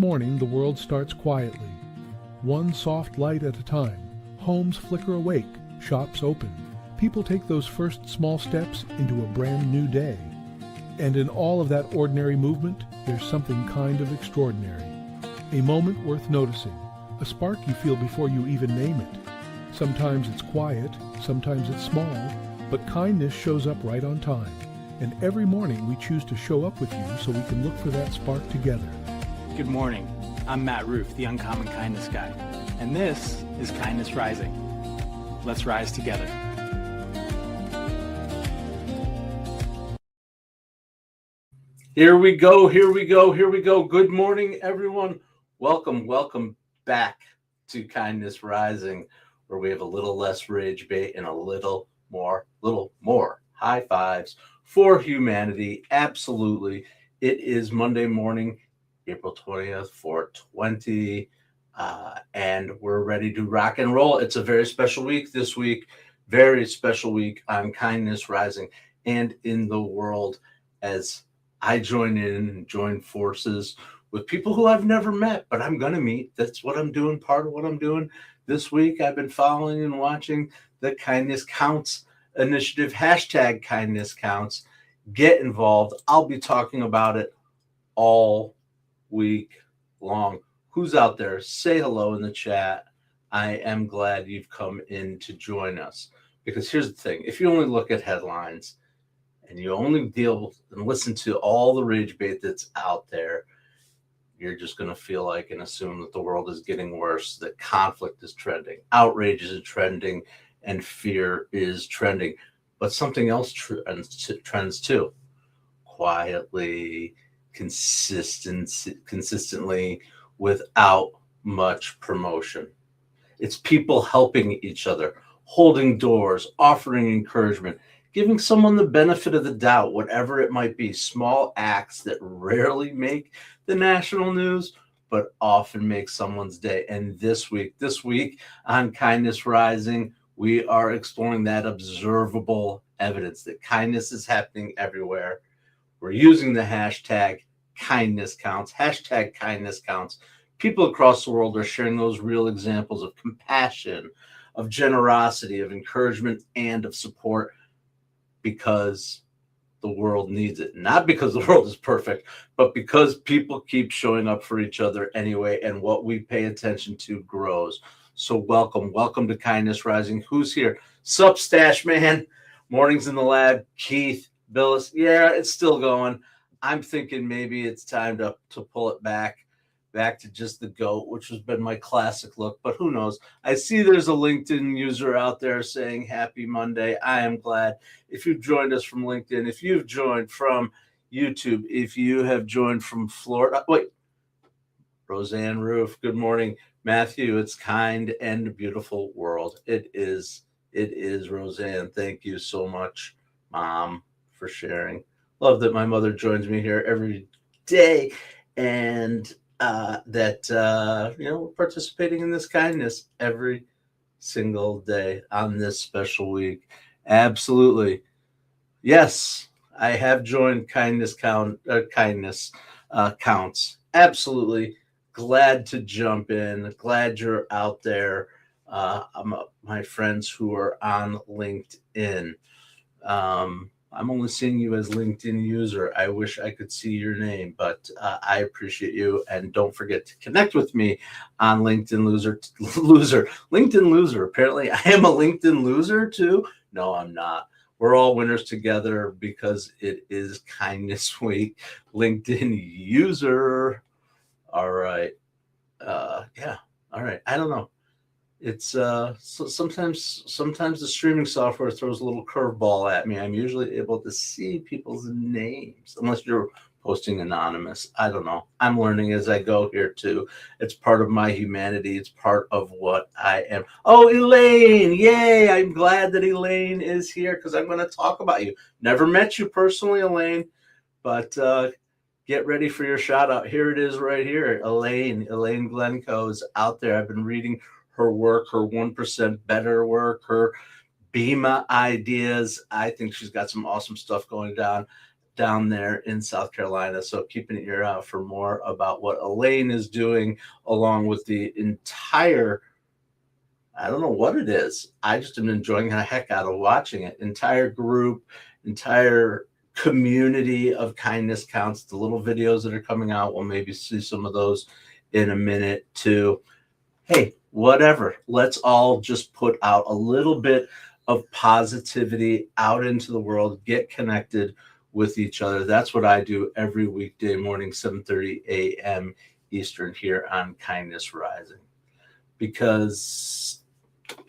morning, the world starts quietly. One soft light at a time. Homes flicker awake, shops open. People take those first small steps into a brand new day. And in all of that ordinary movement, there's something kind of extraordinary. A moment worth noticing. A spark you feel before you even name it. Sometimes it's quiet, sometimes it's small, but kindness shows up right on time. And every morning we choose to show up with you so we can look for that spark together. Good morning. I'm Matt Roof, the Uncommon Kindness Guy, and this is Kindness Rising. Let's rise together. Here we go. Good morning, everyone. Welcome back to Kindness Rising, where we have a little less rage bait and a little more high fives for humanity. Absolutely. It is Monday morning, April 20th, 420, and we're ready to rock and roll. It's a very special week this week, very special week on Kindness Rising and in the world as I join forces with people who I've never met, but I'm going to meet. That's what I'm doing. Part of what I'm doing this week. I've been following and watching the Kindness Counts initiative, hashtag Kindness Counts. Get involved. I'll be talking about it all week long. Who's out there? Say hello in the chat. I am glad you've come in to join us, because here's the thing. If you only look at headlines and you only deal and listen to all the rage bait that's out there, you're just going to feel like and assume that the world is getting worse, that conflict is trending, outrage is trending, and fear is trending. But something else trends too. Quietly, consistently, without much promotion. It's people helping each other, holding doors, offering encouragement, giving someone the benefit of the doubt, whatever it might be. Small acts that rarely make the national news, but often make someone's day. And this week on Kindness Rising, we are exploring that observable evidence that kindness is happening everywhere. We're using the hashtag Kindness Counts, hashtag Kindness Counts. People across the world are sharing those real examples of compassion, of generosity, of encouragement, and of support, because the world needs it. Not because the world is perfect, but because people keep showing up for each other anyway, and what we pay attention to grows. So welcome to Kindness Rising. Who's here? Sup, Stash Man? Mornings in the lab. Keith, Billis. Yeah, it's still going. I'm thinking maybe it's time to pull it back to just the GOAT, which has been my classic look, but who knows? I see there's a LinkedIn user out there saying happy Monday. I am glad. If you've joined us from LinkedIn, if you've joined from YouTube, if you have joined from Florida, Roseanne Roof, good morning. Matthew, it's kind and beautiful world. It is Roseanne. Thank you so much, Mom, for sharing. Love that my mother joins me here every day, and we're participating in this kindness every single day on this special week. Absolutely. Yes, I have joined Kindness Counts. Absolutely. Glad to jump in. Glad you're out there. My friends who are on LinkedIn. I'm only seeing you as LinkedIn user. I wish I could see your name, but I appreciate you. And don't forget to connect with me on LinkedIn Loser. LinkedIn Loser. Apparently, I am a LinkedIn loser too. No, I'm not. We're all winners together because it is Kindness Week. LinkedIn user. All right. Yeah. All right. I don't know. It's so sometimes the streaming software throws a little curveball at me. I'm usually able to see people's names unless you're posting anonymous. I don't know. I'm learning as I go here too. It's part of my humanity. It's part of what I am. Oh, Elaine. Yay. I'm glad that Elaine is here because I'm going to talk about you. Never met you personally, Elaine, but get ready for your shout out. Here it is right here. Elaine Glencoe is out there. I've been reading her work, her 1% better work, her BEMA ideas. I think she's got some awesome stuff going down. down there in South Carolina. So keep an ear out for more about what Elaine is doing, along with the entire, I don't know what it is. I just am enjoying the heck out of watching it. Entire group, entire community of kindness counts, the little videos that are coming out. We'll maybe see some of those in a minute too. Hey, whatever. Let's all just put out a little bit of positivity out into the world, get connected with each other. That's what I do every weekday morning, 7:30 a.m. Eastern here on Kindness Rising. Because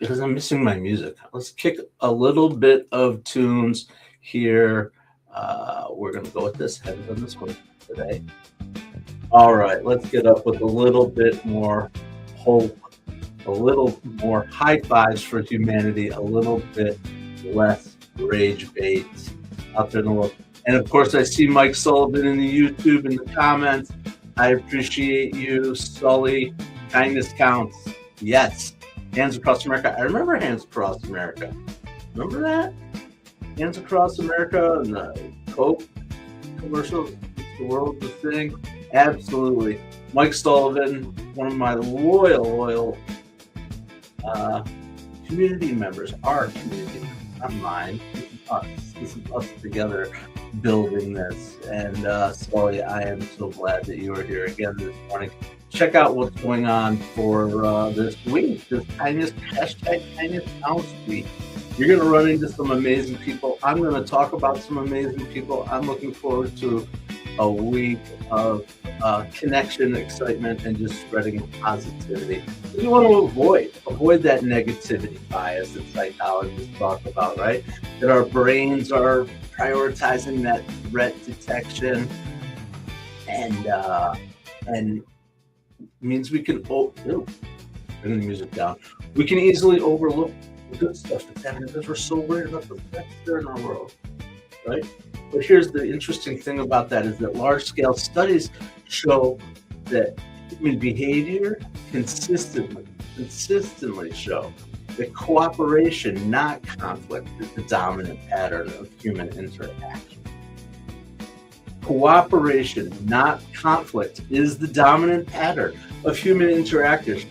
I'm missing my music. Let's kick a little bit of tunes here. We're going to go with this. Haven't done this one today. All right, let's get up with a little bit more hope, a little more high fives for humanity, a little bit less rage bait out there in the world. And of course, I see Mike Sullivan in the YouTube in the comments. I appreciate you, Sully. Kindness counts. Yes. Hands Across America. I remember Hands Across America. Remember that? Hands Across America and the Coke commercials. The world the thing. Absolutely. Mike Sullivan, one of my loyal community members, our community, not mine. This is us together building this. And Sully, I am so glad that you are here again this morning. Check out what's going on for this week, this hashtag kindness counts week. You're going to run into some amazing people. I'm going to talk about some amazing people. I'm looking forward to a week of connection, excitement, and just spreading positivity. You want to avoid that negativity bias that psychologists talk about, right? That our brains are prioritizing that threat detection, and means we can bring the music down. We can easily overlook the good stuff that's happening because we're so worried about the threats there in our world, right? But here's the interesting thing about that is that large-scale studies show that human behavior consistently show that cooperation, not conflict, is the dominant pattern of human interaction. Cooperation, not conflict, is the dominant pattern of human interaction.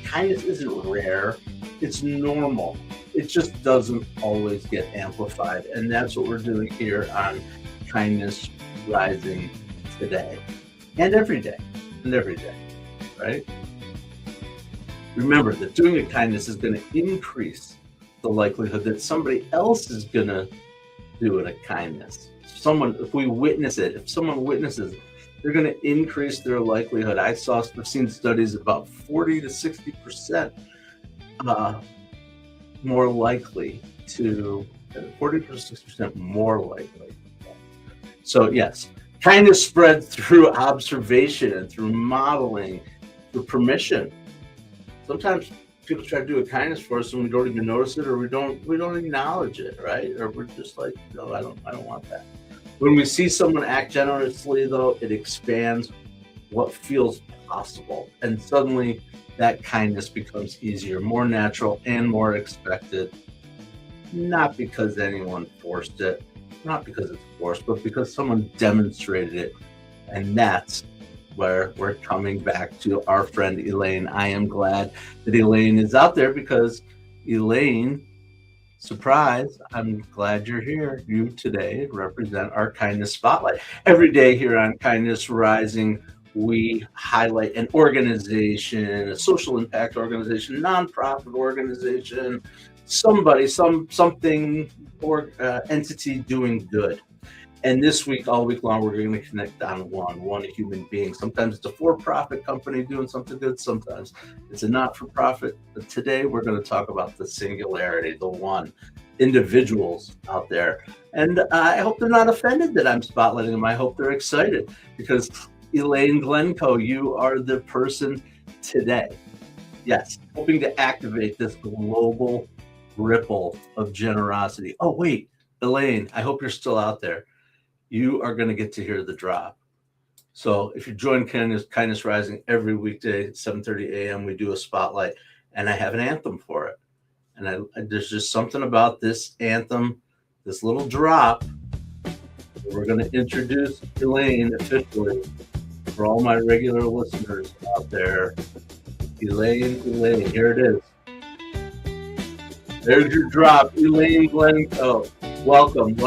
Kindness isn't rare, it's normal. It just doesn't always get amplified. And that's what we're doing here on Kindness Rising today. And every day, right? Remember that doing a kindness is going to increase the likelihood that somebody else is going to do a kindness. If someone witnesses, they're going to increase their likelihood. I've seen studies about 40 to 60% more likely to 40 to 60% more likely. So yes, kindness spread through observation and through modeling, through permission. Sometimes people try to do a kindness for us and we don't even notice it, or we don't acknowledge it, right? Or we're just like, no, I don't want that. When we see someone act generously, though, it expands what feels possible, and suddenly that kindness becomes easier, more natural, and more expected. Not because anyone forced it, not because it's forced, but because someone demonstrated it. And that's where we're coming back to our friend Elaine. I am glad that Elaine is out there because Elaine, surprise, I'm glad you're here. You today represent our kindness spotlight. Every day here on Kindness Rising, we highlight an organization, a social impact organization, nonprofit organization, something or entity doing good. And this week, all week long, we're going to connect on one human being. Sometimes it's a for-profit company doing something good. Sometimes it's a not-for-profit. But today, we're going to talk about the singularity, the one, individuals out there. And I hope they're not offended that I'm spotlighting them. I hope they're excited because Elaine Glencoe, you are the person today. Yes, hoping to activate this global ripple of generosity. Oh, wait, Elaine, I hope you're still out there. You are going to get to hear the drop. So if you join Kindness Rising every weekday at 7:30 a.m., we do a spotlight, and I have an anthem for it. And there's just something about this anthem, this little drop, We're going to introduce Elaine officially for all my regular listeners out there. Elaine, here it is. There's your drop, Elaine Glencoe. Welcome.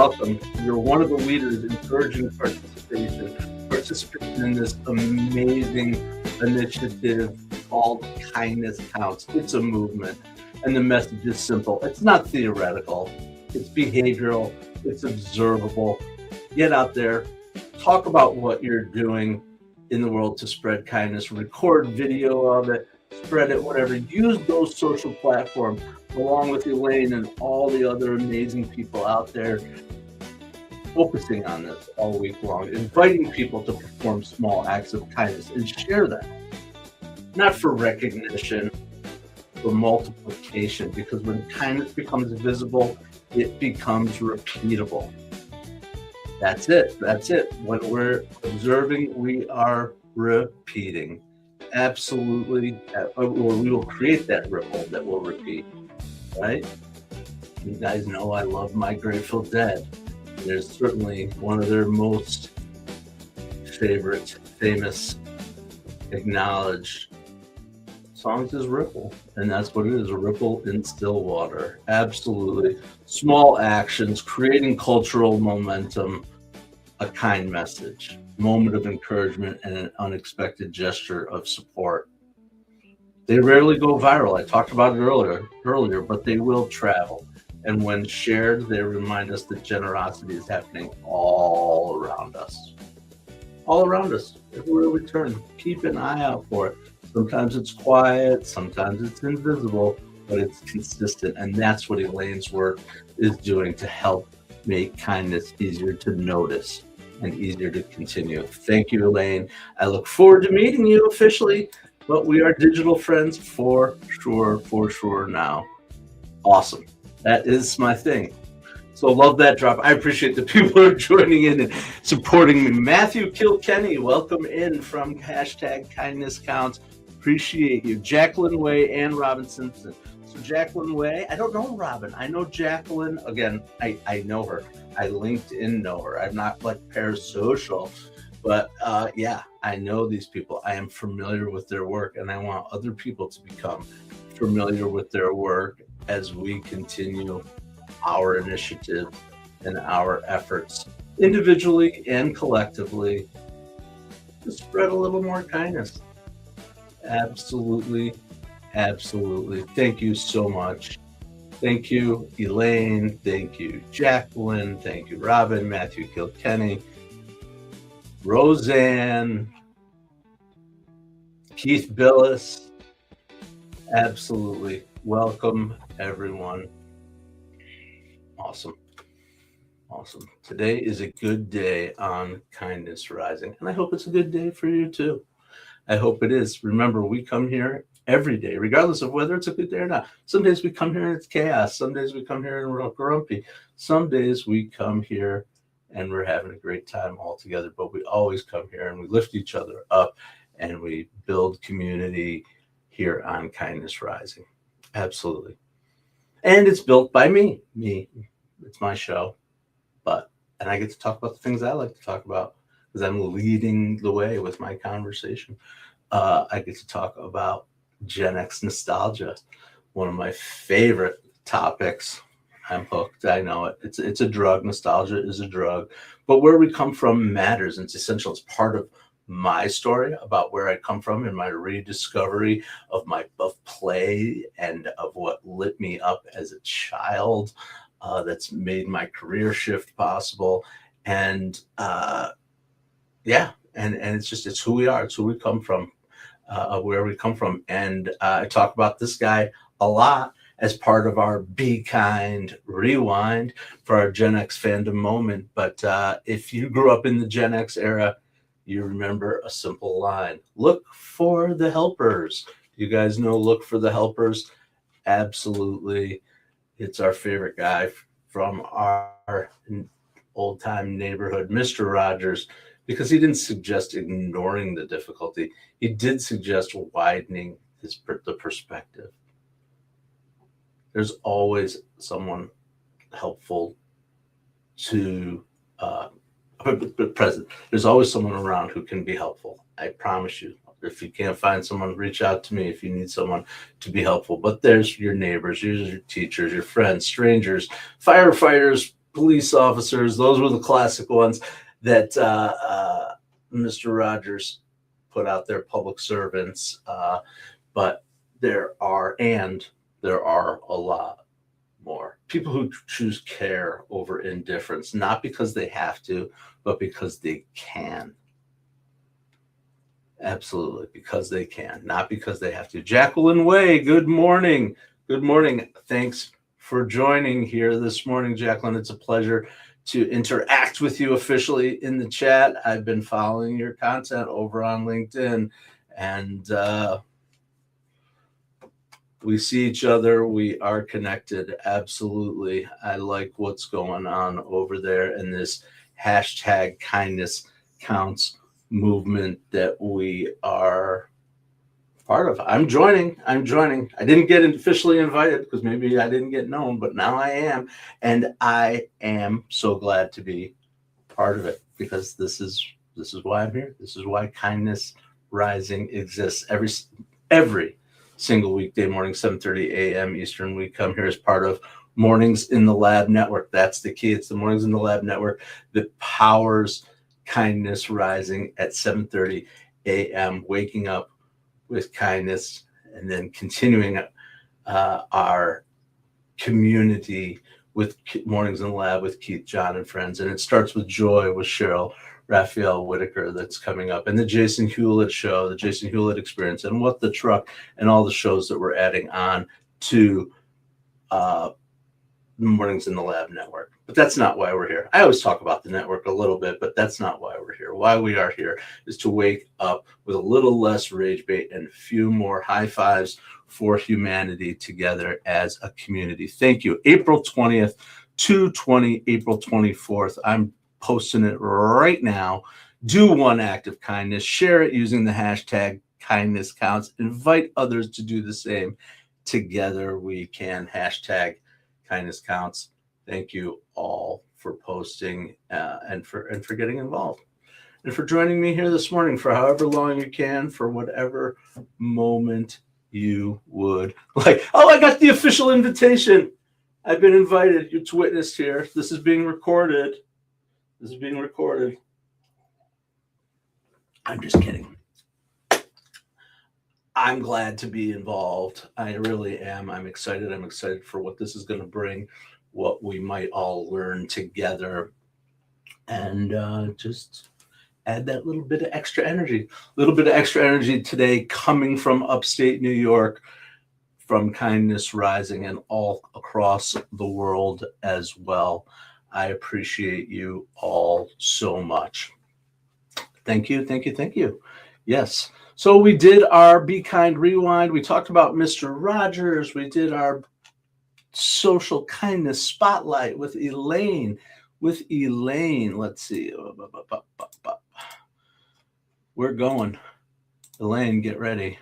You're one of the leaders encouraging participation in this amazing initiative called Kindness Counts. It's a movement, and the message is simple. It's not theoretical. It's behavioral. It's observable. Get out there, talk about what you're doing in the world to spread kindness, record video of it, spread it, whatever. Use those social platforms along with Elaine and all the other amazing people out there focusing on this all week long, inviting people to perform small acts of kindness and share that. Not for recognition, for multiplication, because when kindness becomes visible, it becomes repeatable. That's it. When we're observing, we are repeating. Absolutely. Or we will create that ripple that will repeat, right? You guys know I love my Grateful Dead. There's certainly one of their most favorite, famous, acknowledged songs is Ripple. And that's what it is, a ripple in still water. Absolutely. Small actions, creating cultural momentum, a kind message, moment of encouragement, and an unexpected gesture of support. They rarely go viral. I talked about it earlier, but they will travel. And when shared, they remind us that generosity is happening all around us. All around us, everywhere we turn. Keep an eye out for it. Sometimes it's quiet, sometimes it's invisible, but it's consistent. And that's what Elaine's work is doing to help make kindness easier to notice and easier to continue. Thank you, Elaine. I look forward to meeting you officially, but we are digital friends for sure now. Awesome. That is my thing. So love that drop. I appreciate the people who are joining in and supporting me. Matthew Kilkenny, welcome in from #KindnessCounts. Appreciate you. Jacqueline Way and Robin Simpson. So Jacqueline Way, I don't know Robin. I know Jacqueline. Again, I know her. I LinkedIn know her. I'm not like parasocial, but yeah, I know these people. I am familiar with their work, and I want other people to become familiar with their work as we continue our initiative and our efforts individually and collectively to spread a little more kindness. Absolutely. Thank you so much. Thank you, Elaine. Thank you, Jacqueline. Thank you, Robin, Matthew Kilkenny, Roseanne, Keith Billis. Absolutely. Welcome, everyone. Awesome. Today is a good day on Kindness Rising, and I hope it's a good day for you too. I hope it is. Remember, we come here every day, regardless of whether it's a good day or not. Some days we come here and it's chaos. Some days we come here and we're all grumpy. Some days we come here and we're having a great time all together, but we always come here and we lift each other up and we build community here on Kindness Rising. Absolutely. And it's built by me. It's my show, and I get to talk about the things I like to talk about because I'm leading the way with my conversation. I get to talk about Gen X nostalgia, one of my favorite topics. I'm hooked. I know it. It's a drug. Nostalgia is a drug, but where we come from matters. And it's essential. It's part of my story about where I come from and my rediscovery of play and of what lit me up as a child. That's made my career shift possible. And yeah, and it's who we are. It's who we come from, where we come from. And I talk about this guy a lot as part of our Be Kind Rewind for our Gen X fandom moment. But if you grew up in the Gen X era, you remember a simple line: look for the helpers. You guys know Look for the Helpers? Absolutely. It's our favorite guy from our old time neighborhood, Mr. Rogers, because he didn't suggest ignoring the difficulty. He did suggest widening the perspective. There's always someone helpful to but present. There's always someone around who can be helpful. I promise you. If you can't find someone, reach out to me if you need someone to be helpful. But there's your neighbors, your teachers, your friends, strangers, firefighters, police officers. Those were the classic ones that Mr. Rogers put out there, public servants. But there are a lot more people who choose care over indifference, not because they have to, but because they can. Absolutely, because they can, not because they have to. Jacqueline Way, good morning. Good morning. Thanks for joining here this morning, Jacqueline. It's a pleasure to interact with you officially in the chat. I've been following your content over on LinkedIn, and we see each other. We are connected. Absolutely. I like what's going on over there in this hashtag kindness counts movement that we are part of. I'm joining. I didn't get officially invited because maybe I didn't get known, but now I am. And I am so glad to be part of it, because this is why I'm here. This is why Kindness Rising exists every single weekday morning, 7:30 a.m. Eastern. We come here as part of Mornings in the Lab Network. That's the key. It's the Mornings in the Lab Network that powers Kindness Rising at 7:30 a.m. Waking up with kindness, and then continuing our community with Mornings in the Lab with Keith, John, and friends. And it starts with Joy with Cheryl Raphael Whitaker that's coming up, and the Jason Hewlett Show, the Jason Hewlett Experience, and What the Truck, and all the shows that we're adding on to Mornings in the Lab Network. But that's not why we're here. I always talk about the network a little bit, but that's not why we're here. Why we are here is to wake up with a little less rage bait and a few more high fives for humanity together as a community. Thank you. April 20th, 2/20, April 24th. I'm posting it right now. Do one act of kindness. Share it using the hashtag kindness counts. Invite others to do the same. Together we can. Hashtag kindness counts. Thank you all for posting and for getting involved, and for joining me here this morning for however long you can, for whatever moment you would like. Oh, I got the official invitation. I've been invited. It's witnessed here. This is being recorded. I'm just kidding. I'm glad to be involved. I really am. I'm excited. I'm excited for what this is going to bring, what we might all learn together, and just add that little bit of extra energy. Today coming from upstate New York, from Kindness Rising, and all across the world as well. I appreciate you all so much. Thank you. Yes. So we did our Be Kind Rewind. We talked about Mr. Rogers. We did our social kindness spotlight with Elaine. Let's see. We're going. Elaine, get ready.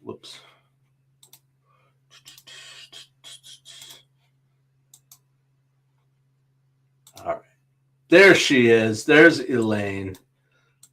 Whoops. All right. There she is. There's Elaine.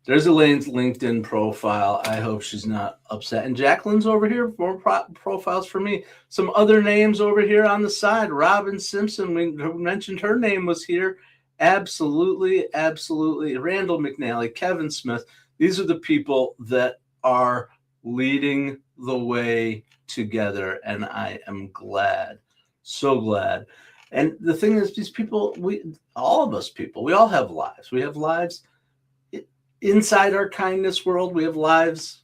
There's Elaine's LinkedIn profile. I hope she's not upset. And Jacqueline's over here. More profiles for me. Some other names over here on the side. Robin Simpson, we mentioned her name was here. Absolutely. Randall McNally, Kevin Smith. These are the people that are leading the way together. And I am glad. So glad. And the thing is, these people, we all have lives. We have lives inside our kindness world. We have lives,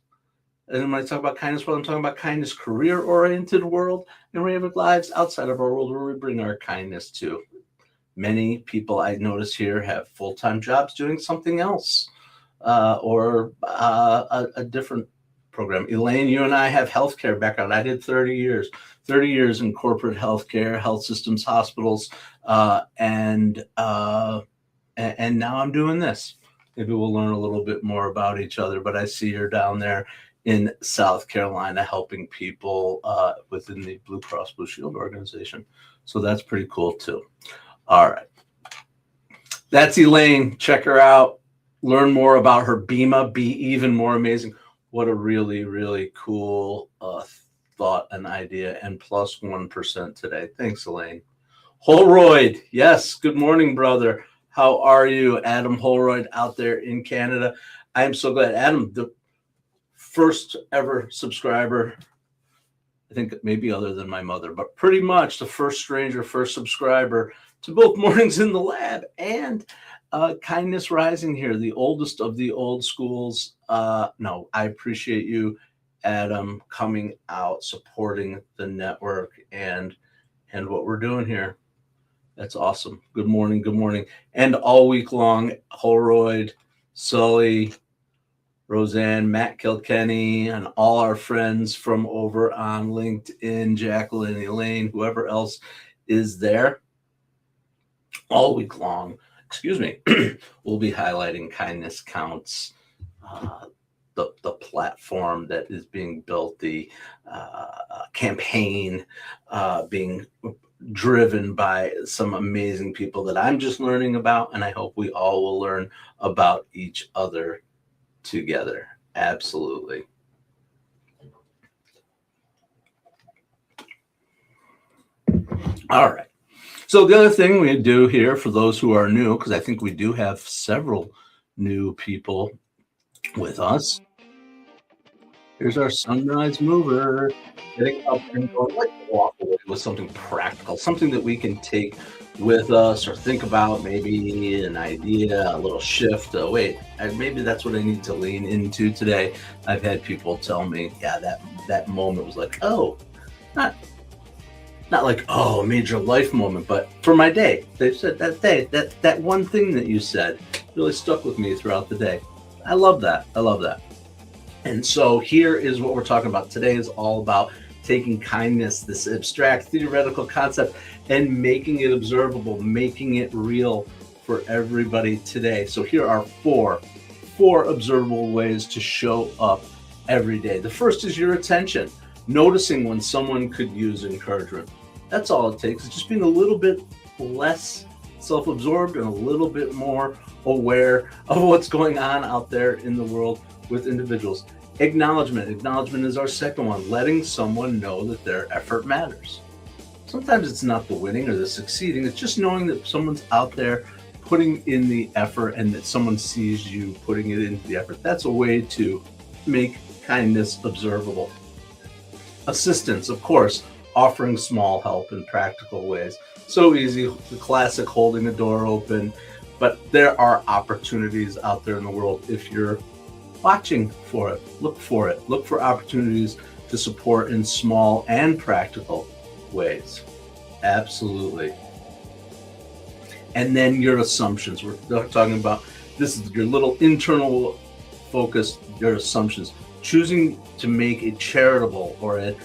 and when I talk about kindness world, I'm talking about kindness career-oriented world, and we have lives outside of our world where we bring our kindness to. Many people I notice here have full-time jobs doing something else, or a different program. Elaine, you and I have healthcare background. I did 30 years in corporate healthcare, health systems, hospitals, and now I'm doing this. Maybe we'll learn a little bit more about each other, but I see her down there in South Carolina helping people within the Blue Cross Blue Shield organization. So that's pretty cool too. All right. That's Elaine. Check her out. Learn more about her BEMA. Be even more amazing. What a really, really cool thought and idea. And plus 1% today. Thanks, Elaine. Holroyd. Yes. Good morning, brother. How are you? Adam Holroyd out there in Canada. I am so glad. Adam, the first ever subscriber, I think maybe other than my mother, but pretty much the first stranger, first subscriber to both Mornings in the Lab and Kindness Rising here, the oldest of the old schools. No, I appreciate you, Adam, coming out, supporting the network and what we're doing here. That's awesome. Good morning. Good morning. And all week long, Holroyd, Sully, Roseanne, Matt Kilkenny, and all our friends from over on LinkedIn, Jacqueline, Elaine, whoever else is there, all week long, we'll be highlighting Kindness Counts, the platform that is being built, the campaign being driven by some amazing people that I'm just learning about, and I hope we all will learn about each other together. Absolutely. All right. So the other thing we do here for those who are new, because I think we do have several new people with us. Here's our sunrise mover. Getting up and going, like walk away with something practical, something that we can take with us or think about, maybe an idea, a little shift. Wait, maybe that's what I need to lean into today. I've had people tell me, yeah, that moment was like, oh, not like, oh, a major life moment, but for my day. They've said that day, that one thing that you said really stuck with me throughout the day. I love that. I love that. And so here is what we're talking about. Today is all about taking kindness, this abstract theoretical concept, and making it observable, making it real for everybody today. So here are four observable ways to show up every day. The first is your attention, noticing when someone could use encouragement. That's all it takes. It's just being a little bit less self-absorbed and a little bit more aware of what's going on out there in the world with individuals. Acknowledgement is our second one, letting someone know that their effort matters. Sometimes it's not the winning or the succeeding, it's just knowing that someone's out there putting in the effort and that someone sees you putting it into the effort. That's a way to make kindness observable. Assistance, of course, offering small help in practical ways. So easy, the classic holding a door open, but there are opportunities out there in the world if you're watching for it. Look for it. Look for opportunities to support in small and practical ways. Absolutely. And then your assumptions. We're talking about this is your little internal focus, your assumptions. Choosing to make a charitable or an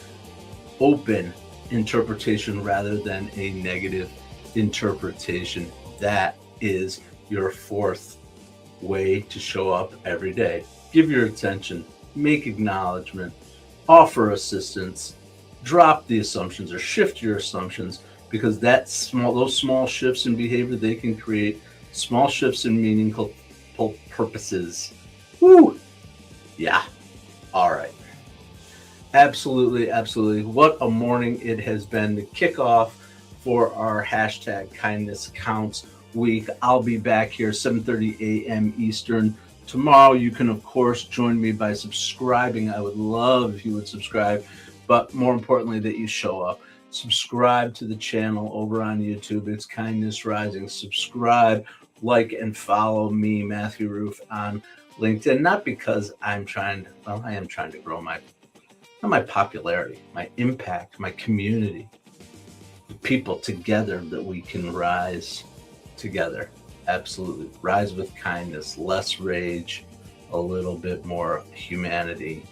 open interpretation rather than a negative interpretation. That is your fourth way to show up every day. Give your attention, make acknowledgement, offer assistance, drop the assumptions or shift your assumptions, because those small shifts in behavior, they can create small shifts in meaningful purposes. Woo! Yeah. All right. Absolutely, absolutely. What a morning it has been, the kickoff for our hashtag Kindness Counts week. I'll be back here 7:30 a.m. Eastern tomorrow. You can, of course, join me by subscribing. I would love if you would subscribe, but more importantly, that you show up. Subscribe to the channel over on YouTube. It's Kindness Rising. Subscribe, like, and follow me, Matthew Roof, on LinkedIn. Not because I am trying to grow my popularity, my impact, my community, the people together that we can rise together. Absolutely. Rise with kindness, less rage, a little bit more humanity.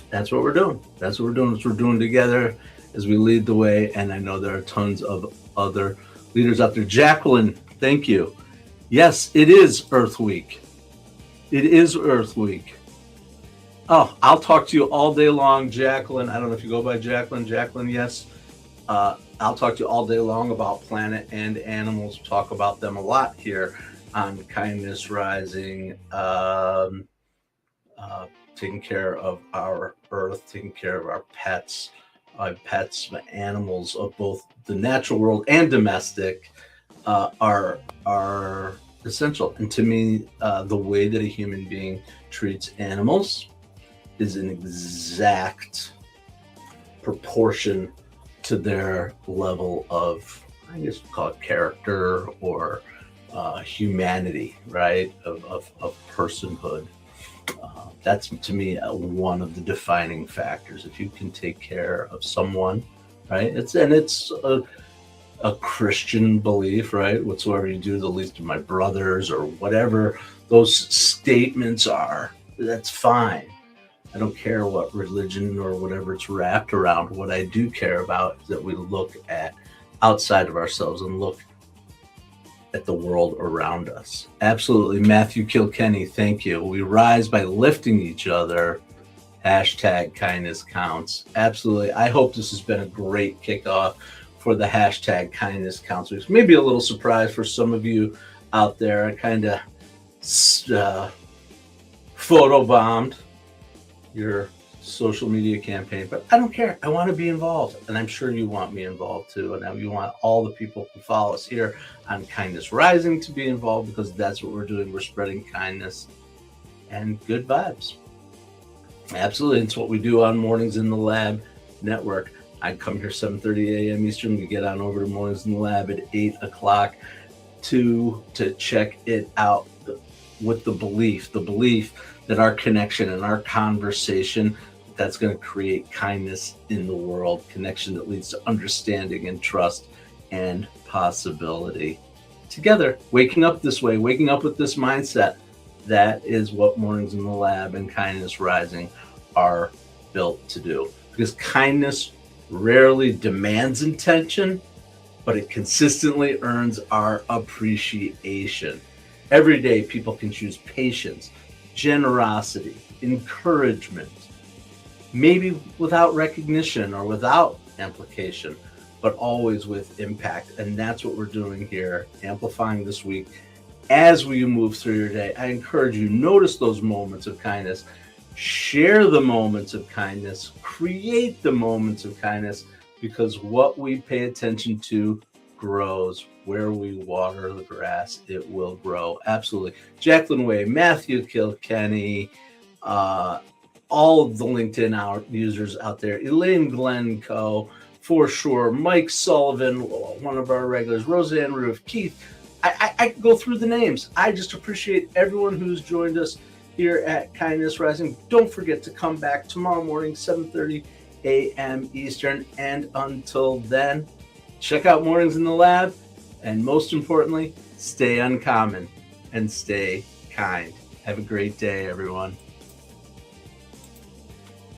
That's what we're doing. That's what we're doing. That's what we're doing together as we lead the way. And I know there are tons of other leaders out there. Jacqueline, thank you. Yes, it is Earth Week. It is Earth Week. Oh, I'll talk to you all day long, Jacqueline. I don't know if you go by Jacqueline. Jacqueline, yes. I'll talk to you all day long about planet and animals. Talk about them a lot here on Kindness Rising. Taking care of our earth, taking care of our pets, animals of both the natural world and domestic are essential. And to me, the way that a human being treats animals is an exact proportion to their level of, I guess we'll call it character or humanity, right? Of personhood. That's to me one of the defining factors. If you can take care of someone, right? It's a Christian belief, right? Whatsoever you do, the least of my brothers, or whatever those statements are, that's fine. I don't care what religion or whatever it's wrapped around. What I do care about is that we look at outside of ourselves and look at the world around us. Absolutely. Matthew Kilkenny, thank you. We rise by lifting each other. Hashtag kindness counts. Absolutely. I hope this has been a great kickoff for the hashtag kindness counts. Maybe a little surprise for some of you out there. I kind of photobombed your social media campaign, but I don't care. I want to be involved, and I'm sure you want me involved too, and you want all the people who follow us here on Kindness Rising to be involved, because that's what we're doing. We're spreading kindness and good vibes. Absolutely. It's what we do on Mornings in the Lab Network. I come here 7:30 a.m. Eastern. We get on over to Mornings in the Lab at 8 o'clock to check it out with the belief that our connection and our conversation, that's going to create kindness in the world, connection that leads to understanding and trust and possibility. Together, waking up this way, waking up with this mindset, that is what Mornings in the Lab and Kindness Rising are built to do. Because kindness rarely demands intention, but it consistently earns our appreciation. Every day, people can choose patience, generosity, encouragement, maybe without recognition or without amplification, but always with impact. And that's what we're doing here, amplifying this week. As we move through your day, I encourage you, notice those moments of kindness, share the moments of kindness, create the moments of kindness, because what we pay attention to grows. Where we water the grass, it will grow. Absolutely. Jacqueline Way, Matthew Kilkenny, all of the LinkedIn users out there, Elaine Glencoe, for sure, Mike Sullivan, one of our regulars, Roseanne Roof, Keith. I can go through the names. I just appreciate everyone who's joined us here at Kindness Rising. Don't forget to come back tomorrow morning, 7:30 a.m. Eastern. And until then, check out Mornings in the Lab. And most importantly, stay uncommon and stay kind. Have a great day, everyone.